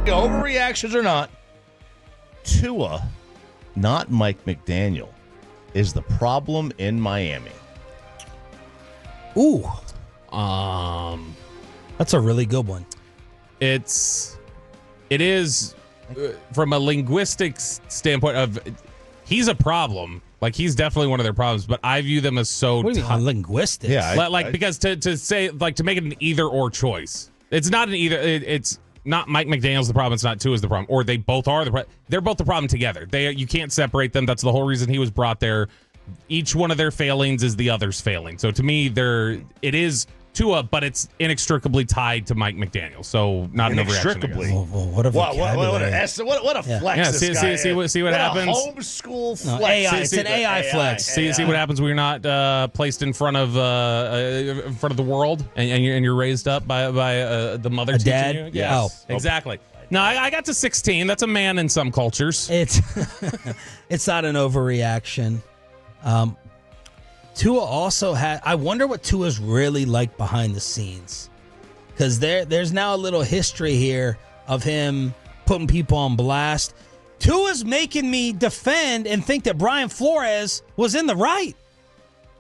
Overreactions or not, Tua, not Mike McDaniel, is the problem in Miami. Ooh. That's a really good one. It is from a linguistic standpoint of he's a problem. Like, he's definitely one of their problems, but I view them as so What do you mean, linguistics? Yeah, because to say, like, to make it an either or choice. It's not an either. It's not Mike McDaniel's the problem. It's not Tua's the problem. Or they both are the problem. They're both the problem together. You can't separate them. That's the whole reason he was brought there. Each one of their failings is the other's failing. So to me, it is Tua, but it's inextricably tied to Mike McDaniel. So not an overreaction. Inextricably. What a vocabulary. What a flex Yeah, this guy see what what happens. A homeschool flex. No, AI. It's an AI flex. See what happens when you're not placed in front of the world and you're raised up by the mother A teaching dad? you. Yes, exactly. No, I got to 16. That's a man in some cultures. It's not an overreaction. Tua also had. I wonder what Tua's really like behind the scenes, because there's now a little history here of him putting people on blast. Tua's making me defend and think that Brian Flores was in the right.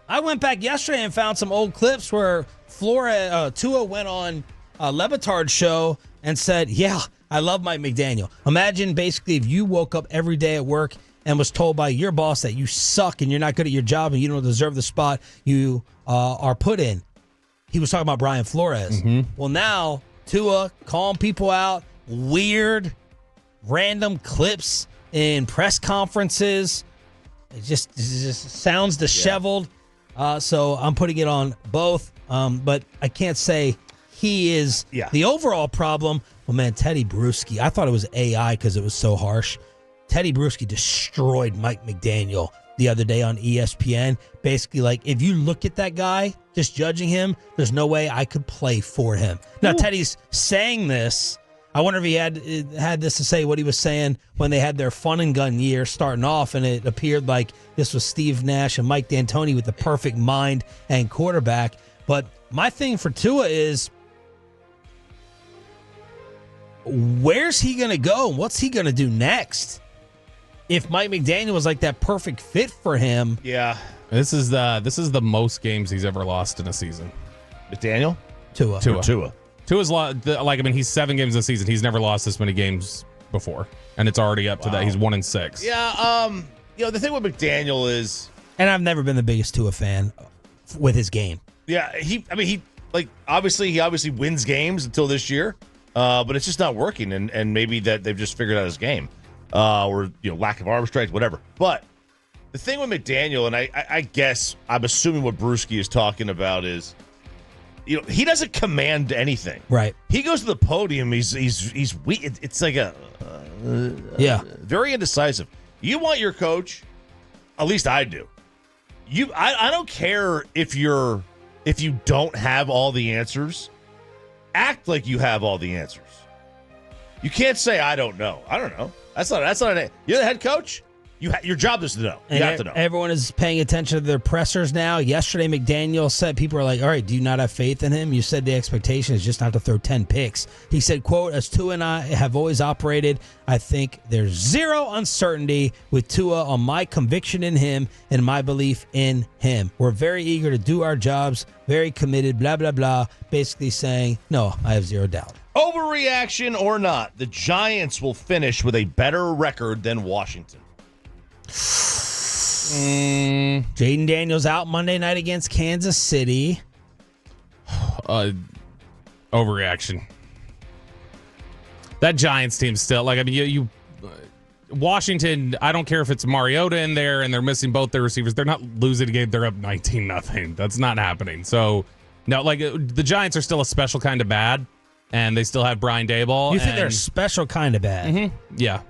I went back yesterday and found some old clips where Tua went on Le Batard's show and said, "Yeah, I love Mike McDaniel." Imagine basically if you woke up every day at work and was told by your boss that you suck and you're not good at your job and you don't deserve the spot you are put in. He was talking about Brian Flores. Mm-hmm. Well, now Tua calling people out, weird, random clips in press conferences. It just sounds disheveled. So I'm putting it on both. But I can't say he is the overall problem. Well, man, Teddy Bruschi, I thought it was AI because it was so harsh. Teddy Bruschi destroyed Mike McDaniel the other day on ESPN. Basically, like, if you look at that guy, just judging him, there's no way I could play for him. Now, Teddy's saying this. I wonder if he had this to say what he was saying when they had their fun and gun year starting off, and it appeared like this was Steve Nash and Mike D'Antoni with the perfect mind and quarterback. But my thing for Tua is, where's he going to go? What's he going to do next? If Mike McDaniel was like that perfect fit for him. Yeah. This is the most games he's ever lost in a season. McDaniel? Tua. Tua's he's 7 games this season. He's never lost this many games before, and it's already up to that. He's 1-6. Yeah. The thing with McDaniel is, and I've never been the biggest Tua fan with his game. Yeah, he obviously wins games until this year, but it's just not working, and maybe that they've just figured out his game, or lack of arm strength, whatever. But the thing with McDaniel, and I guess I'm assuming what Bruschi is talking about is, he doesn't command anything. Right. He goes to the podium. He's weak. It's like very indecisive. You want your coach, at least I do. I don't care if you don't have all the answers. Act like you have all the answers. You can't say I don't know. I don't know. That's not you're the head coach. Your job is to know. You have to know. Everyone is paying attention to their pressers now. Yesterday, McDaniel said, people are like, all right, do you not have faith in him? You said the expectation is just not to throw 10 picks. He said, quote, as Tua and I have always operated, I think there's zero uncertainty with Tua on my conviction in him and my belief in him. We're very eager to do our jobs, very committed, blah, blah, blah. Basically saying, no, I have zero doubt. Overreaction or not, the Giants will finish with a better record than Washington. Jaden Daniels out Monday night against Kansas City. Overreaction. That Giants team still, you Washington, I don't care if it's Mariota in there and they're missing both their receivers. They're not losing a game. They're up 19-0. That's not happening. So, no, the Giants are still a special kind of bad, and they still have Brian Daboll. You think they're a special kind of bad? Mm-hmm. Yeah.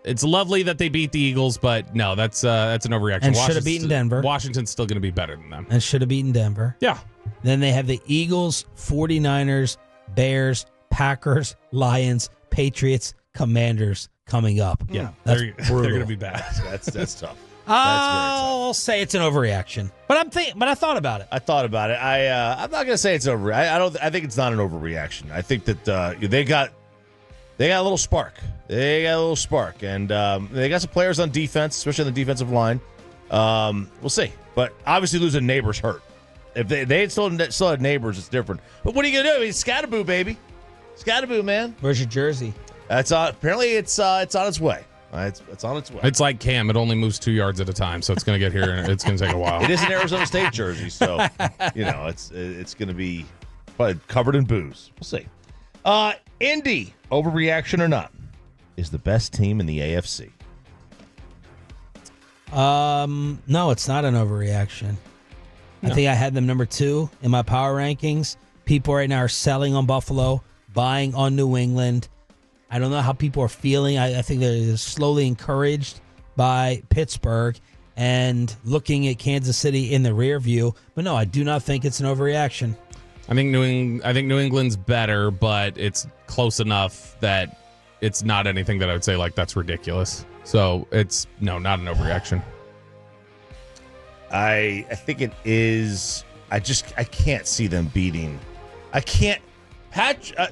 It's lovely that they beat the Eagles, but no, that's an overreaction. And should have beaten Denver. Washington's still going to be better than them. And should have beaten Denver. Yeah. Then they have the Eagles, 49ers, Bears, Packers, Lions, Patriots, Commanders coming up. Yeah. That's they're going to be bad. That's tough. I'll say it's an overreaction, but I thought about it. I'm not going to say it's over. I think it's not an overreaction. I think that they got They got a little spark. And they got some players on defense, especially on the defensive line. We'll see. But obviously losing Neighbors hurt. If they had still had Neighbors, it's different. But what are you going to do? I mean, Scatterboo, baby. Scatterboo, man. Where's your jersey? Apparently it's on its way. It's on its way. It's like Cam. It only moves 2 yards at a time, so it's going to get here, and it's going to take a while. It is an Arizona State jersey, so, it's going to be probably covered in booze. We'll see. Indy, overreaction or not, is the best team in the AFC. No, it's not an overreaction. No. I think I had them number 2 in my power rankings. People right now are selling on Buffalo, buying on New England. I don't know how people are feeling. I think they're slowly encouraged by Pittsburgh and looking at Kansas City in the rear view. But no, I do not think it's an overreaction. I think New England's better, but it's close enough that it's not anything that I would say like that's ridiculous. So it's not an overreaction. I think it is. I can't see them beating. I can't.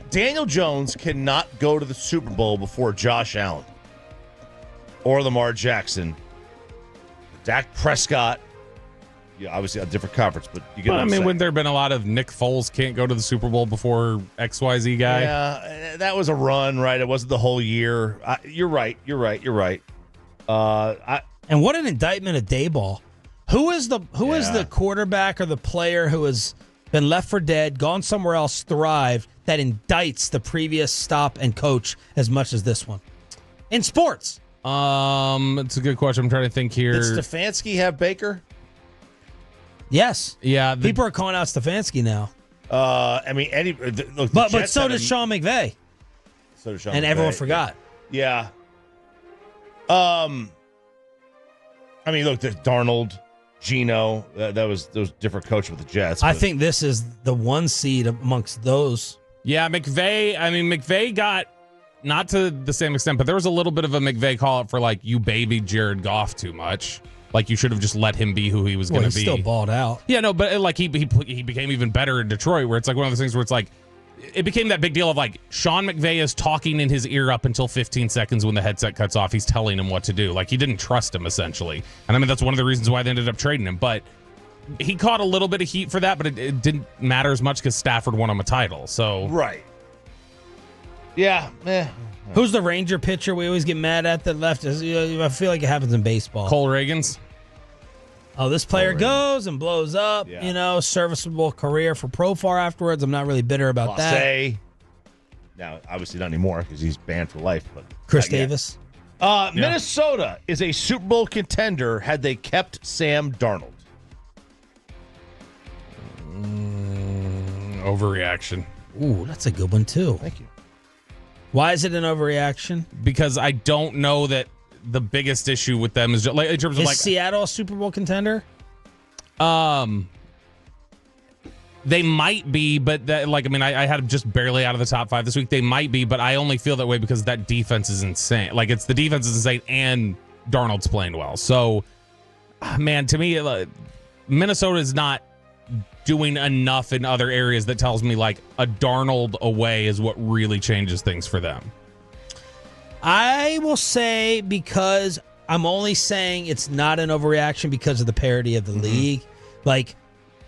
Daniel Jones cannot go to the Super Bowl before Josh Allen or Lamar Jackson. Dak Prescott, obviously a different conference, but you get what I'm saying. Wouldn't there have been a lot of Nick Foles can't go to the Super Bowl before XYZ guy? Yeah, that was a run, right? It wasn't the whole year. You're right. And what an indictment of Dayball. Who is the quarterback or the player who has been left for dead, gone somewhere else, thrived, that indicts the previous stop and coach as much as this one? In sports. It's a good question. I'm trying to think here. Did Stefanski have Baker? Yes. Yeah. People are calling out Stefanski now. Look, but so does Sean McVay. And everyone forgot. Yeah. Look, there's Darnold, Geno. That was different coach with the Jets. I think this is the 1 seed amongst those. Yeah, McVay got, not to the same extent, but there was a little bit of a McVay call up for like, you babied Jared Goff too much. Like, you should have just let him be who he was going to be. He still balled out. Yeah, no, but like he became even better in Detroit, where it's like one of those things where it's like, it became that big deal of like Sean McVay is talking in his ear up until 15 seconds when the headset cuts off. He's telling him what to do. Like, he didn't trust him, essentially. And that's one of the reasons why they ended up trading him. But he caught a little bit of heat for that, but it didn't matter as much because Stafford won him a title. So right. Yeah. Who's the Ranger pitcher we always get mad at that left? I feel like it happens in baseball. Cole Reagans. Oh, this player goes and blows up, serviceable career for Profar afterwards. I'm not really bitter about that. Now, obviously not anymore because he's banned for life. But Chris Davis. Minnesota is a Super Bowl contender had they kept Sam Darnold. Overreaction. Ooh, that's a good one, too. Thank you. Why is it an overreaction? Because I don't know that the biggest issue with them is just, like, in terms of is Seattle a Super Bowl contender? They might be, but I had them just barely out of the top 5 this week. They might be, but I only feel that way because that defense is insane. Like, it's the defense is insane and Darnold's playing well. So, man, to me, Minnesota is not doing enough in other areas that tells me like a Darnold away is what really changes things for them. I will say, because I'm only saying it's not an overreaction because of the parity of the league. Like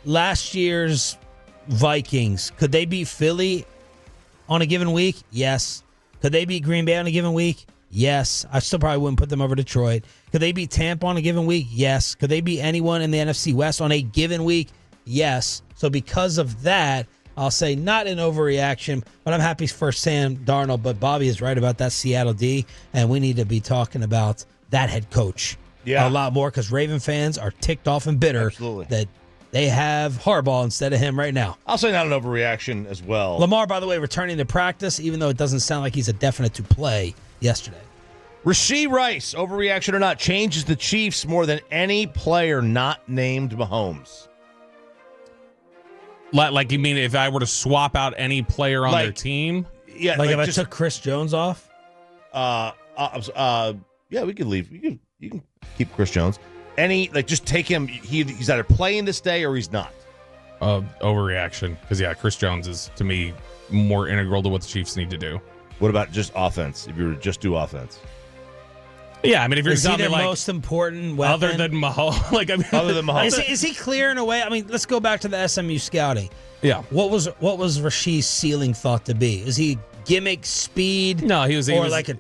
last year's Vikings, could they beat Philly on a given week? Yes. Could they beat Green Bay on a given week? Yes. I still probably wouldn't put them over Detroit. Could they beat Tampa on a given week? Yes. Could they beat anyone in the NFC West on a given week? Yes. So because of that, I'll say not an overreaction, but I'm happy for Sam Darnold. But Bobby is right about that Seattle D, and we need to be talking about that head coach a lot more because Raven fans are ticked off and bitter that they have Harbaugh instead of him right now. I'll say not an overreaction as well. Lamar, by the way, returning to practice, even though it doesn't sound like he's a definite to play yesterday. Rashee Rice, overreaction or not, changes the Chiefs more than any player not named Mahomes. Like, you mean if I were to swap out any player on their team? Yeah. Like if I took Chris Jones off? Yeah, we could leave. You can keep Chris Jones. Just take him. He's either playing this day or he's not. Overreaction. Because, Chris Jones is, to me, more integral to what the Chiefs need to do. What about just offense? If you were to just do offense, Yeah, I mean, if you're Is he telling me their like most important weapon? other than Mahomes, like I mean, other than Mahomes, Is he clearing away? I mean, let's go back to the SMU scouting. yeah. What was Rashee's ceiling thought to be? Is he gimmick, speed? No, he was like a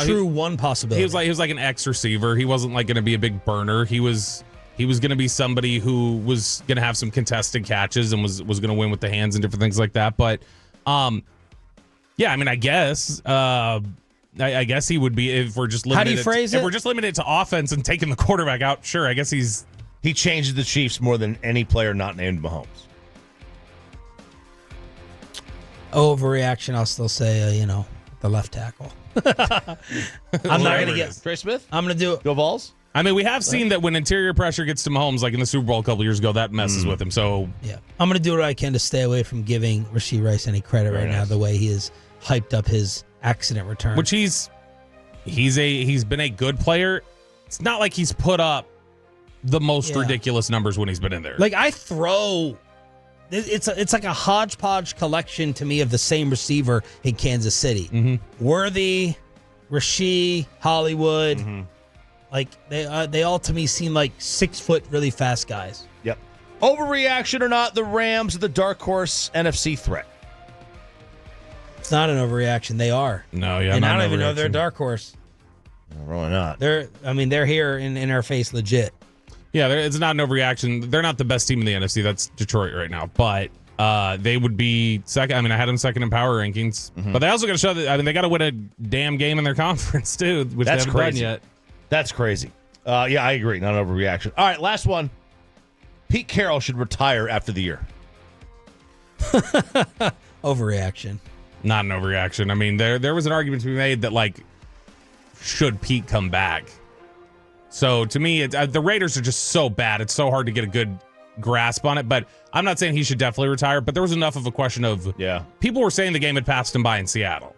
true one possibility. He was like an X receiver. He wasn't like going to be a big burner. He was going to be somebody who was going to have some contested catches and was going to win with the hands and different things like that. But, yeah, I mean, I guess. I guess he would be if we're just limited. How do you phrase it? If we're just limited to offense and taking the quarterback out, sure. I guess he changes the Chiefs more than any player not named Mahomes. Overreaction, I'll still say, the left tackle. I'm not going to get Trey Smith. I'm going to do it. Go Vols. I mean, we have seen that when interior pressure gets to Mahomes, like in the Super Bowl a couple years ago, that messes with him. So Yeah. I'm going to do what I can to stay away from giving Rashee Rice any credit Very right now, nice. the way he has hyped up his accident return. which he's been a good player. It's not like he's put up the most Yeah. ridiculous numbers when he's been in there. Like it's like a hodgepodge collection to me of the same receiver in Kansas City. Mm-hmm. Worthy, Rashee, Hollywood. Mm-hmm. Like they all to me seem like 6 foot really fast guys. Yep. Overreaction or not, the Rams are the dark horse NFC threat. It's not an overreaction. They are. No, yeah, and not I an don't even know they're a overreaction. dark horse. No, really not. They're here in our face legit. Yeah, it's not an overreaction. They're not the best team in the NFC. That's Detroit right now. But they would be second. I mean, I had them second in power rankings. But they also got to show that, I mean, they got to win a damn game in their conference, too, which That's they haven't crazy. done yet. That's crazy. Yeah, I agree. Not an overreaction. All right, last one. Pete Carroll should retire after the year. Overreaction. Not an overreaction. I mean, there was an argument to be made that, like, should Pete come back? So, to me, the Raiders are just so bad. It's so hard to get a good grasp on it. But I'm not saying he should definitely retire. But there was enough of a question of people were saying the game had passed him by in Seattle.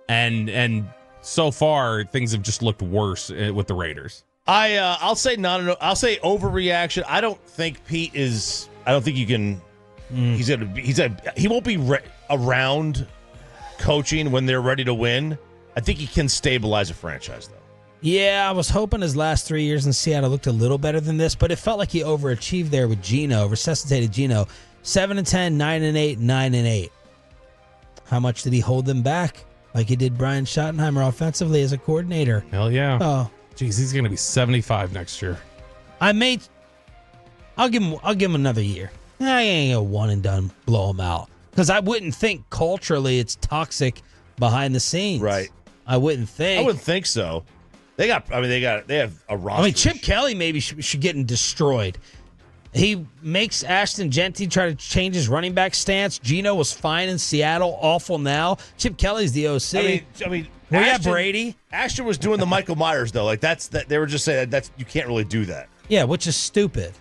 And so far, things have just looked worse with the Raiders. I'll say I'll say overreaction. I don't think Pete is. I don't think you can. He won't be around coaching when they're ready to win. I think he can stabilize a franchise, though. Yeah, I was hoping his last 3 years in Seattle looked a little better than this, but it felt like he overachieved there with Geno, resuscitated Geno. 7-10, 9-8, 9-8. How much did he hold them back? Like he did Brian Schottenheimer offensively as a coordinator. Hell yeah. Oh, Jeez, he's going to be 75 next year. I'll give him another year. I ain't a one and done blow him out because I wouldn't think culturally it's toxic behind the scenes. Right. I wouldn't think. I wouldn't think so. They have a roster. I mean, Chip Kelly maybe should get destroyed. He makes Ashton Genty try to change his running back stance. Geno was fine in Seattle, awful now. Chip Kelly's the OC. I mean, we got Brady. Ashton was doing the Michael Myers though. Like that. They were just saying that's you can't really do that. Yeah, which is stupid.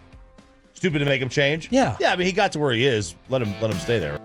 Stupid to make him change. Yeah. Yeah. I mean, he got to where he is. Let him stay there.